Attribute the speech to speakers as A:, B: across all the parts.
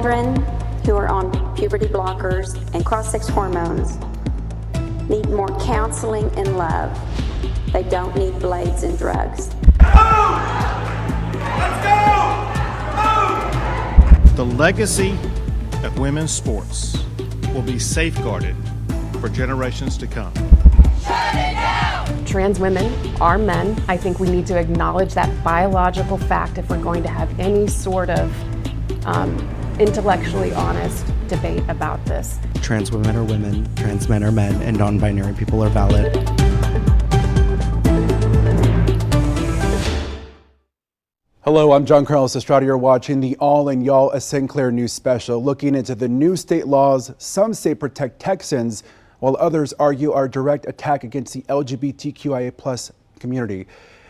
A: Children who are on puberty blockers and cross-sex hormones need more counseling and love. They don't need blades and drugs.
B: Move! Let's go! Move!
C: The legacy of women's sports will be safeguarded for generations to come.
D: Shut it down!
E: Trans women are men. I think we need to acknowledge that biological fact if we're going to have any sort of intellectually honest debate about this.
F: Trans women are women, trans men are men, and non-binary people are valid.
G: Hello, I'm John Carlos Estrada. You're watching the All in Y'all, a Sinclair News special, looking into the new state laws some say protect Texans, while others argue are a direct attack against the LGBTQIA+ community.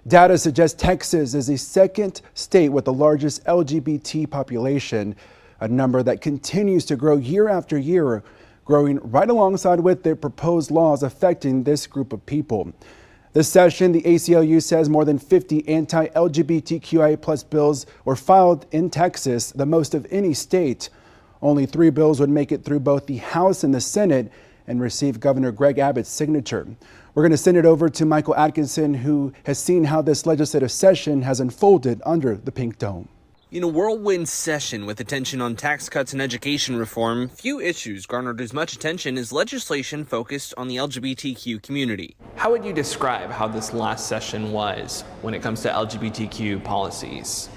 G: Data suggests Texas is the second state with the largest LGBT population, a number that continues to grow year after year, growing right alongside with the proposed laws affecting this group of people. This session, the ACLU says more than 50 anti-LGBTQIA+ bills were filed in Texas, the most of any state. Only 3 bills would make it through both the House and the Senate and receive Governor Greg Abbott's signature. We're going to send it over to Michael Atkinson, who has seen how this legislative session has unfolded under the Pink Dome.
H: In a whirlwind session with attention on tax cuts and education reform, few issues garnered as much attention as legislation focused on the LGBTQ community.
I: How would you describe how this last session was when it comes to LGBTQ policies?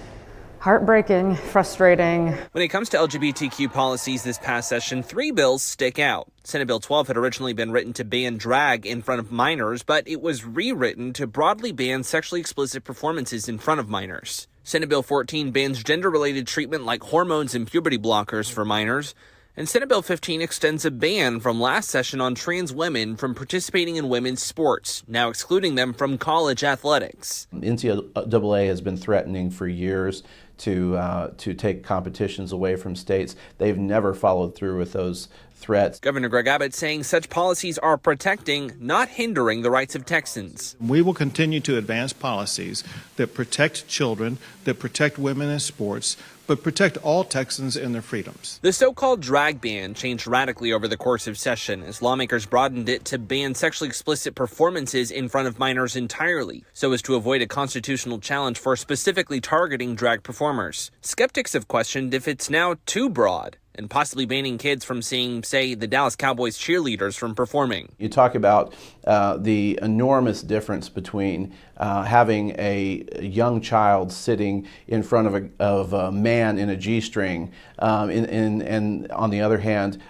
E: Heartbreaking, frustrating.
H: When it comes to LGBTQ policies this past session, 3 bills stick out. Senate Bill 12 had originally been written to ban drag in front of minors, but it was rewritten to broadly ban sexually explicit performances in front of minors. Senate Bill 14 bans gender-related treatment like hormones and puberty blockers for minors. And Senate Bill 15 extends a ban from last session on trans women from participating in women's sports, now excluding them from college athletics.
J: NCAA has been threatening for years to take competitions away from states. They've never followed through with those threats.
H: Governor Greg Abbott saying such policies are protecting, not hindering, the rights of Texans.
C: We will continue to advance policies that protect children, that protect women in sports, but protect all Texans and their freedoms.
H: The so-called drag ban changed radically over the course of session as lawmakers broadened it to ban sexually explicit performances in front of minors entirely, so as to avoid a constitutional challenge for specifically targeting drag performers. Skeptics have questioned if it's now too broad and possibly banning kids from seeing, say, the Dallas Cowboys cheerleaders from performing.
J: You talk about the enormous difference between having a young child sitting in front of a man in a G-string, and on the other hand,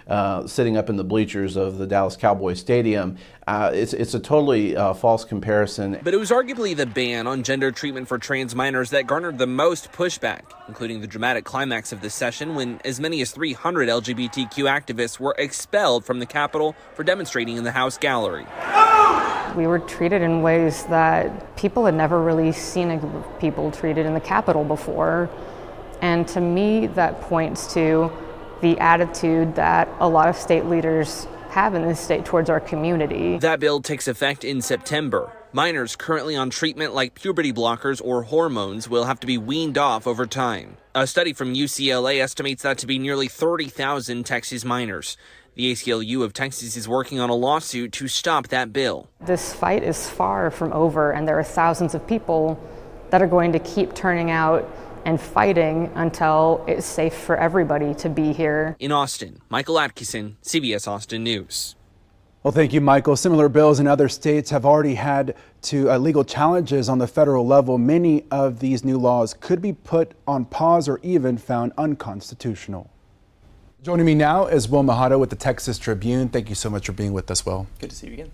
J: sitting up in the bleachers of the Dallas Cowboys Stadium. It's a totally false comparison.
H: But it was arguably the ban on gender treatment for trans minors that garnered the most pushback, including the dramatic climax of the session when as many as 300 LGBTQ activists were expelled from the Capitol for demonstrating in the House gallery.
E: We were treated in ways that people had never really seen a group of people treated in the Capitol before. And to me, that points to the attitude that a lot of state leaders have in this state towards our community.
H: That bill takes effect in September. Minors currently on treatment like puberty blockers or hormones will have to be weaned off over time. A study from UCLA estimates that to be nearly 30,000 Texas minors. The ACLU of Texas is working on a lawsuit to stop that bill.
E: This fight is far from over, and there are thousands of people that are going to keep turning out and fighting until it's safe for everybody to be here.
H: In Austin, Michael Atkinson, CBS Austin News.
G: Well, thank you, Michael. Similar bills in other states have already had to legal challenges on the federal level. Many of these new laws could be put on pause or even found unconstitutional. Joining me now is Will Mojado with the Texas Tribune. Thank you so much for being with us, Will.
K: Good to see you again.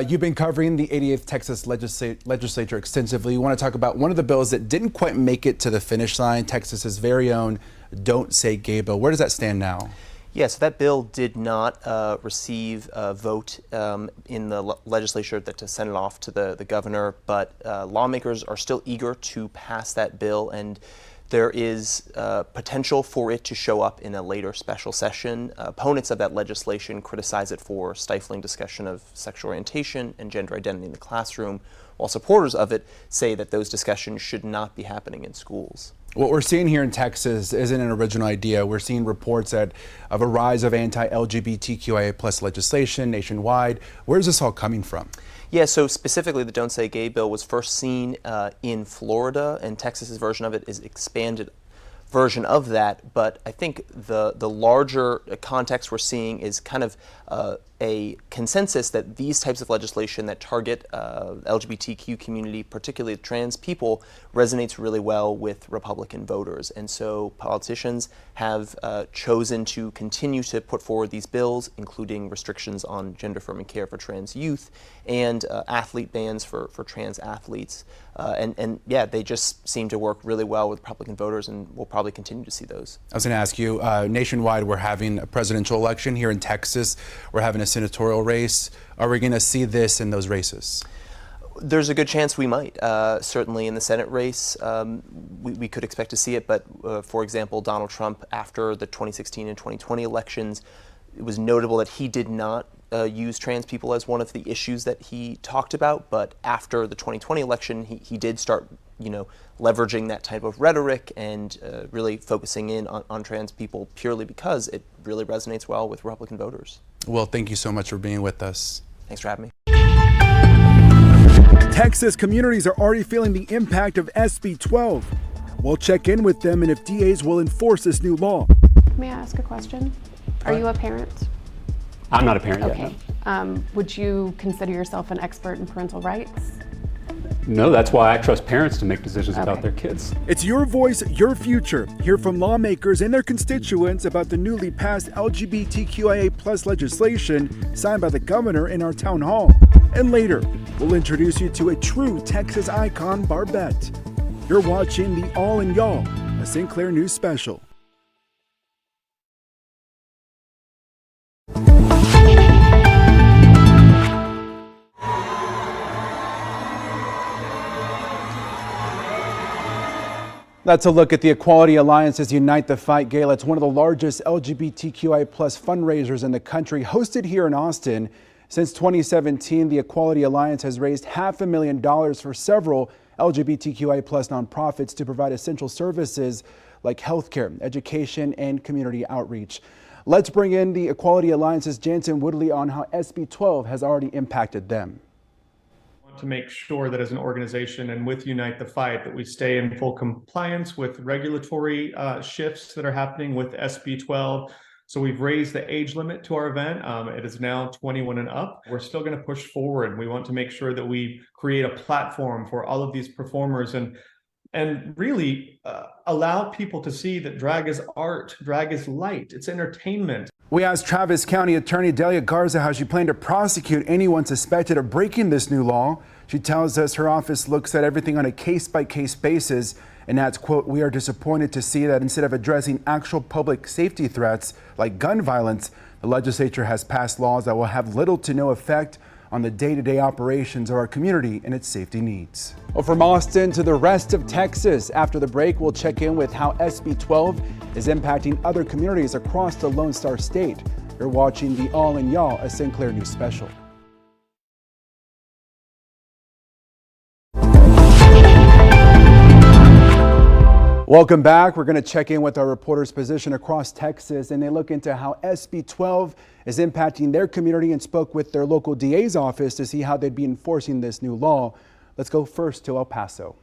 G: You've been covering the 88th Texas legislature extensively. You want to talk about one of the bills that didn't quite make it to the finish line, Texas's very own Don't Say Gay bill. Where does that stand now?
K: Yeah, so that bill did not receive a vote in the legislature to send it off to the governor, but lawmakers are still eager to pass that bill, and there is potential for it to show up in a later special session. Opponents of that legislation criticize it for stifling discussion of sexual orientation and gender identity in the classroom, while supporters of it say that those discussions should not be happening in schools.
G: What we're seeing here in Texas isn't an original idea. We're seeing reports of a rise of anti-LGBTQIA plus legislation nationwide. Where's this all coming from?
K: Yeah, so specifically the Don't Say Gay bill was first seen in Florida, and Texas's version of it is expanded version of that. But I think the larger context we're seeing is kind of a consensus that these types of legislation that target LGBTQ community, particularly trans people, resonates really well with Republican voters. And so politicians have chosen to continue to put forward these bills, including restrictions on gender-affirming care for trans youth and athlete bans for trans athletes. And yeah, they just seem to work really well with Republican voters, and we'll probably continue to see those.
G: I was going to ask you, nationwide, we're having a presidential election. Here in Texas, we're having a senatorial race. Are we going to see this in those races?
K: There's a good chance we might. Certainly in the Senate race, we could expect to see it. But for example, Donald Trump, after the 2016 and 2020 elections, it was notable that he did not use trans people as one of the issues that he talked about. But after the 2020 election, he did start, leveraging that type of rhetoric and really focusing in on trans people purely because it really resonates well with Republican voters.
G: Well, thank you so much for being with us.
K: Thanks for having me.
L: Texas communities are already feeling the impact of SB12. We'll check in with them and if DAs will enforce this new law.
M: May I ask a question? Are you a parent?
N: I'm not a parent yet.
M: Okay. Would you consider yourself an expert in parental rights?
N: No, that's why I trust parents to make decisions about their kids.
L: It's your voice, your future. Hear from lawmakers and their constituents about the newly passed LGBTQIA plus legislation signed by the governor in our town hall. And later, we'll introduce you to a true Texas icon, Barbette. You're watching the All in Y'all, a Sinclair News special.
G: That's a look at the Equality Alliance's Unite the Fight Gala. It's one of the largest LGBTQI plus fundraisers in the country, hosted here in Austin. Since 2017, the Equality Alliance has raised $500,000 for several LGBTQI plus nonprofits to provide essential services like healthcare, education, and community outreach. Let's bring in the Equality Alliance's Jansen Woodley on how SB12 has already impacted them.
C: To make sure that as an organization and with Unite the Fight that we stay in full compliance with regulatory shifts that are happening with SB12. So we've raised the age limit to our event. It is now 21 and up. We're still going to push forward. We want to make sure that we create a platform for all of these performers and really allow people to see that drag is art, drag is light, it's entertainment.
L: We asked Travis County Attorney Delia Garza how she planned to prosecute anyone suspected of breaking this new law. She tells us her office looks at everything on a case-by-case basis and adds, quote, "We are disappointed to see that instead of addressing actual public safety threats like gun violence, the legislature has passed laws that will have little to no effect on the day-to-day operations of our community and its safety needs." Well, from Austin to the rest of Texas, after the break, we'll check in with how SB12 is impacting other communities across the Lone Star State. You're watching the All in Y'all, a Sinclair News special. Welcome back. We're going to check in with our reporters positioned across Texas, and they look into how SB12 is impacting their community and spoke with their local DA's office to see how they'd be enforcing this new law. Let's go first to El Paso.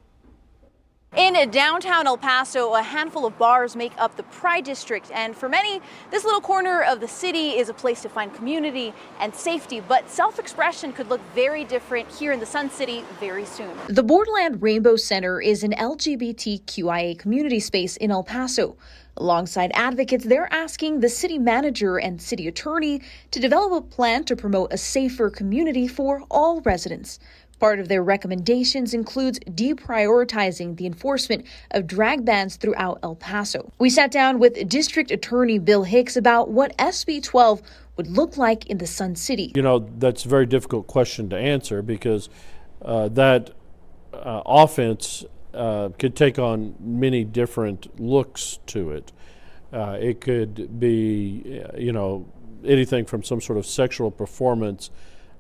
O: In downtown El Paso, a handful of bars make up the Pride District, and for many, this little corner of the city is a place to find community and safety, but self-expression could look very different here in the Sun City very soon.
P: The Borderland Rainbow Center is an LGBTQIA community space in El Paso. Alongside advocates, they're asking the city manager and city attorney to develop a plan to promote a safer community for all residents. Part of their recommendations includes deprioritizing the enforcement of drag bans throughout El Paso. We sat down with District Attorney Bill Hicks about what SB12 would look like in the Sun City.
Q: You know, that's a very difficult question to answer because that offense could take on many different looks to it. It could be, anything from some sort of sexual performance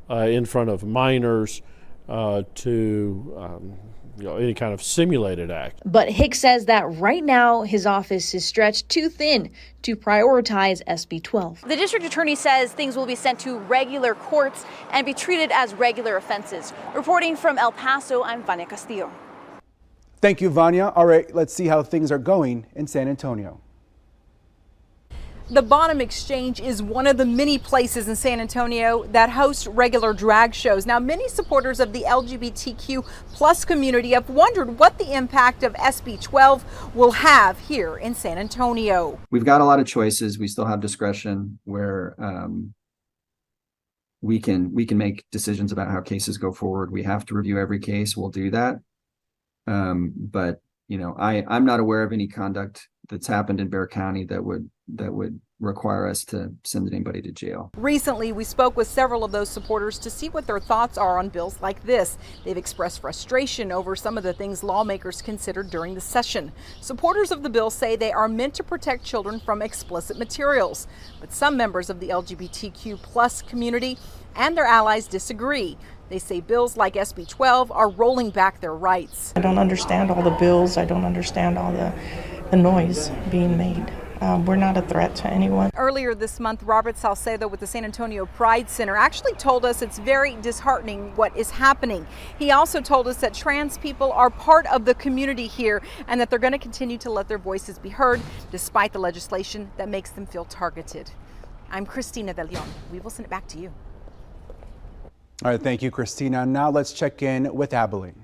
Q: in front of minors to any kind of simulated act.
P: But Hicks says that right now his office is stretched too thin to prioritize SB12.
O: The district attorney says things will be sent to regular courts and be treated as regular offenses. Reporting from El Paso, I'm Vania Castillo.
G: Thank you, Vanya. All right, let's see how things are going in San Antonio.
R: The Bottom Exchange is one of the many places in San Antonio that host regular drag shows. Now, many supporters of the LGBTQ plus community have wondered what the impact of SB12 will have here in San Antonio.
S: We've got a lot of choices. We still have discretion where we can make decisions about how cases go forward. We have to review every case. We'll do that. But you know, I'm not aware of any conduct that's happened in Bexar County that would require us to send anybody to jail.
R: Recently, we spoke with several of those supporters to see what their thoughts are on bills like this. They've expressed frustration over some of the things lawmakers considered during the session. Supporters of the bill say they are meant to protect children from explicit materials, but some members of the LGBTQ plus community and their allies disagree. They say bills like SB12 are rolling back their rights.
T: I don't understand all the bills. I don't understand all the noise being made. We're not a threat to anyone.
R: Earlier this month, Robert Salcedo with the San Antonio Pride Center actually told us it's very disheartening what is happening. He also told us that trans people are part of the community here and that they're going to continue to let their voices be heard despite the legislation that makes them feel targeted. I'm Christina De Leon. We will send it back to you.
G: All right, thank you, Christina. Now let's check in with Abilene.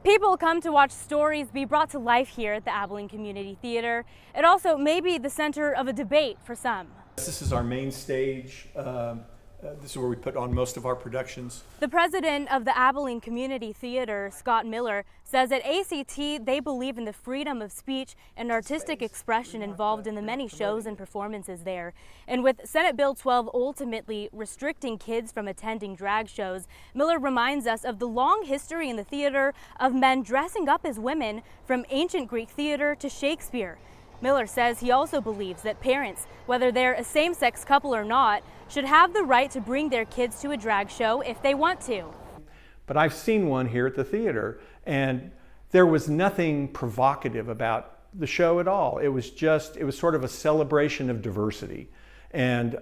U: People come to watch stories be brought to life here at the Abilene Community Theater. It also may be the center of a debate for some.
V: This is our main stage. This is where we put on most of our productions.
U: The president of the Abilene Community Theater, Scott Miller, says at ACT they believe in the freedom of speech and artistic expression involved in the many shows and performances there. And with Senate Bill 12 ultimately restricting kids from attending drag shows, Miller reminds us of the long history in the theater of men dressing up as women from ancient Greek theater to Shakespeare. Miller says he also believes that parents, whether they're a same-sex couple or not, should have the right to bring their kids to a drag show if they want to.
V: But I've seen one here at the theater, and there was nothing provocative about the show at all. It was sort of a celebration of diversity. And,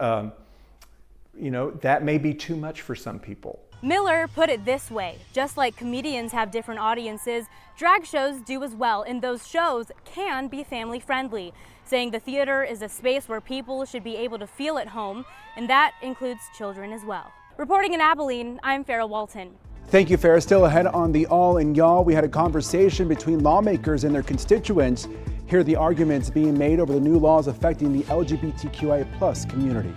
V: you know, that may be too much for some people.
U: Miller put it this way: just like comedians have different audiences, drag shows do as well, and those shows can be family friendly, saying the theater is a space where people should be able to feel at home, and that includes children as well. Reporting in Abilene, I'm Farrah Walton.
G: Thank you, Farrah. Still ahead on the All in Y'all, we had a conversation between lawmakers and their constituents. Here are the arguments being made over the new laws affecting the LGBTQIA plus community.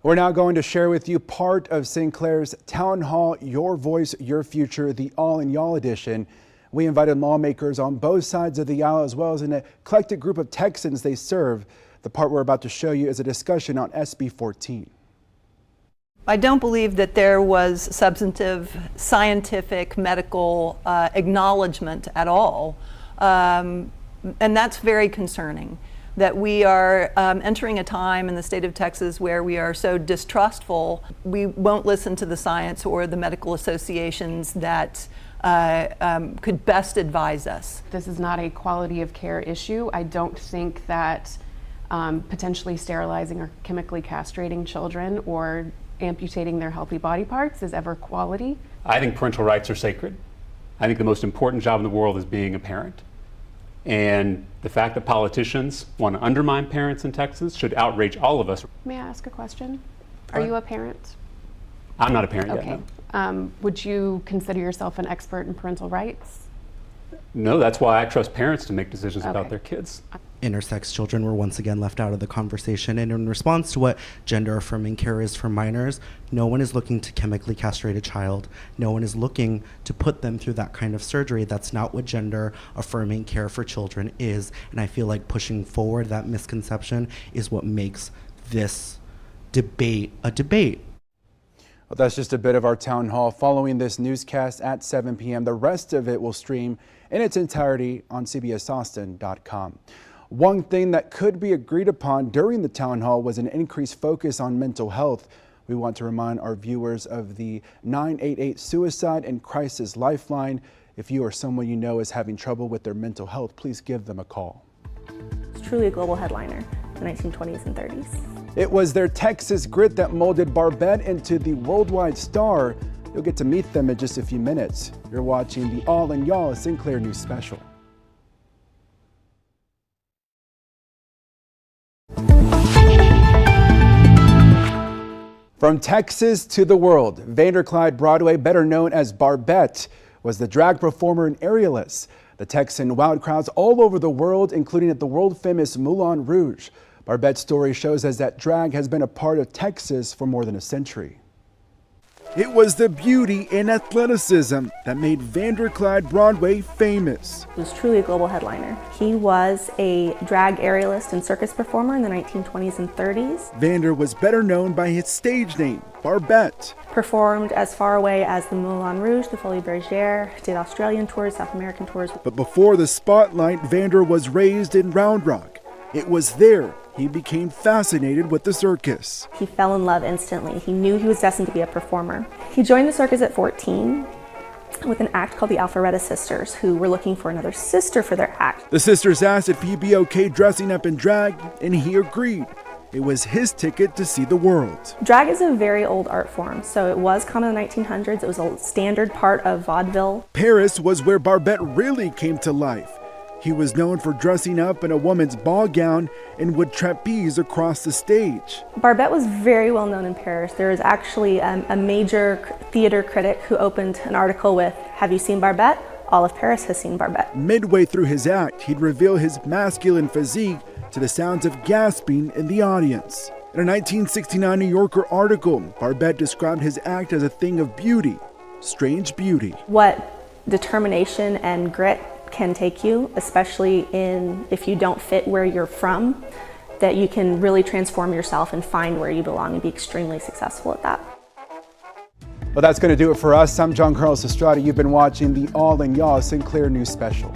G: We're now going to share with you part of Sinclair's Town Hall, Your Voice, Your Future, the All in Y'all edition. We invited lawmakers on both sides of the aisle, as well as an eclectic group of Texans they serve. The part we're about to show you is a discussion on SB 14.
W: I don't believe that there was substantive, scientific, medical acknowledgement at all. And that's very concerning, that we are entering a time in the state of Texas where we are so distrustful. We won't listen to the science or the medical associations that could best advise us.
M: This is not a quality of care issue. I don't think that potentially sterilizing or chemically castrating children or amputating their healthy body parts is ever quality.
N: I think parental rights are sacred. I think the most important job in the world is being a parent. And the fact that politicians want to undermine parents in Texas should outrage all of us.
M: May I ask a question? Are you a parent?
N: I'm not a parent
M: Okay.
N: yet, no.
M: Would you consider yourself an expert in parental rights?
N: No, that's why I trust parents to make decisions about their kids.
F: Intersex children were once again left out of the conversation, and in response to what gender affirming care is for minors, no one is looking to chemically castrate a child. No one is looking to put them through that kind of surgery. That's not what gender affirming care for children is, and I feel like pushing forward that misconception is what makes this debate a debate.
G: Well, that's just a bit of our town hall. Following this newscast at 7 p.m., the rest of it will stream in its entirety on CBSAustin.com. One thing that could be agreed upon during the town hall was an increased focus on mental health. We want to remind our viewers of the 988 Suicide and Crisis Lifeline. If you or someone you know is having trouble with their mental health, please give them a call.
A: It's truly a global headliner in the 1920s and 30s.
G: It was their Texas grit that molded Barbette into the worldwide star. You'll get to meet them in just a few minutes. You're watching the All in Y'all Sinclair News Special. From Texas to the world, Vanderclyde Broadway, better known as Barbette, was the drag performer and aerialist. The Texan wowed crowds all over the world, including at the world-famous Moulin Rouge. Barbette's story shows us that drag has been a part of Texas for more than a century.
L: It was the beauty and athleticism that made Vanderclyde Broadway famous.
A: It was truly a global headliner. He was a drag aerialist and circus performer in the 1920s and 30s.
L: Vander was better known by his stage name, Barbette.
A: Performed as far away as the Moulin Rouge, the Folies Bergère, did Australian tours, South American tours.
L: But before the spotlight, Vander was raised in Round Rock. It was there he became fascinated with the circus.
A: He fell in love instantly. He knew he was destined to be a performer. He joined the circus at 14 with an act called the Alpharetta Sisters, who were looking for another sister for their act.
L: The sisters asked if he'd be okay dressing up in drag, and he agreed. It was his ticket to see the world.
A: Drag is a very old art form, so it was common in the 1900s. It was a standard part of vaudeville.
L: Paris was where Barbette really came to life. He was known for dressing up in a woman's ball gown and would trapeze across the stage.
A: Barbette was very well known in Paris. There is actually a major theater critic who opened an article with, "Have you seen Barbette? All of Paris has seen Barbette."
L: Midway through his act, he'd reveal his masculine physique to the sounds of gasping in the audience. In a 1969 New Yorker article, Barbette described his act as a thing of beauty, strange beauty.
A: What determination and grit can take you, especially if you don't fit where you're from, that you can really transform yourself and find where you belong and be extremely successful at that.
G: Well, that's going to do it for us. I'm John Carlos Estrada. You've been watching the All in Y'all Sinclair News Special.